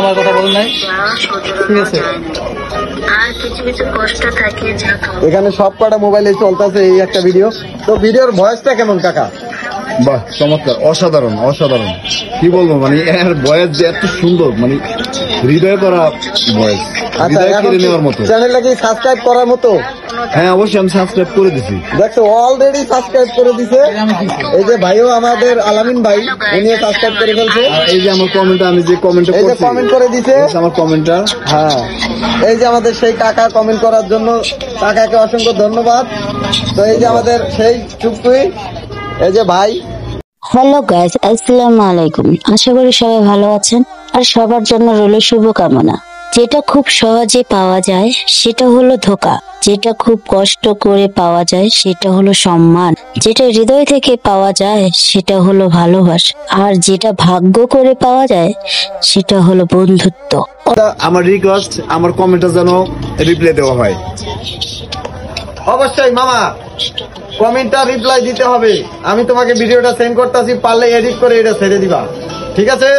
আমার কথা বলেন নাই, ঠিক আছে? আর কিছু কিছু কষ্ট থাকে। এখানে সব কটা মোবাইলে চলতেছে এই একটা ভিডিও। তো ভিডিওর ভয়েসটা কেমন কাকা? বাহ, চমৎকার, অসাধারণ অসাধারণ। কি বলবো, মানে এর বয়স যে এত সুন্দর, মানে হৃদয় করা বয়স, আচ্ছা, হৃদয় এখন কেড়ে নেওয়ার মতো। চ্যানেলটা কি সাবস্ক্রাইব করার মতো? হ্যাঁ, অবশ্যই আমি সাবস্ক্রাইব করে দিছি। দেখছো, অলরেডি সাবস্ক্রাইব করে দিছে। এই যে ভাইও আমাদের আলামিন ভাই, উনিও সাবস্ক্রাইব করে ফেলছে। আর এই যে আমার কমেন্ট, আমি যে কমেন্টটা এই যে করছি, কমেন্ট করে দিছে আমার কমেন্টটা। হ্যাঁ, এই যে আমাদের সেই কাকা কমেন্ট করার জন্য, কাকাকে অসংখ্য ধন্যবাদ। তো এই যে আমাদের সেই চুপটুই, এই যে ভাই। হ্যালো গাইস, আসসালামু আলাইকুম। আশা করি সবাই ভালো আছেন আর সবার জন্য রইল শুভকামনা। যেটা খুব সহজে পাওয়া যায় সেটা হলো ধোঁকা, যেটা খুব কষ্ট করে পাওয়া যায় সেটা হলো সম্মান, যেটা হৃদয় থেকে পাওয়া যায় সেটা হলো ভালোবাসা, আর যেটা ভাগ্য করে পাওয়া যায় সেটা হলো বন্ধুত্ব। আমার রিকোয়েস্ট, আমার কমেন্টটা যেন রিপ্লাই দেওয়া হয়। অবশ্যই মামা, কমেন্টটা রিপ্লাই দিতে হবে। আমি তোমাকে ভিডিওটা সেন্ড করতেছি, পারলে এডিট করে এটা ছেড়ে দিবা, ঠিক আছে?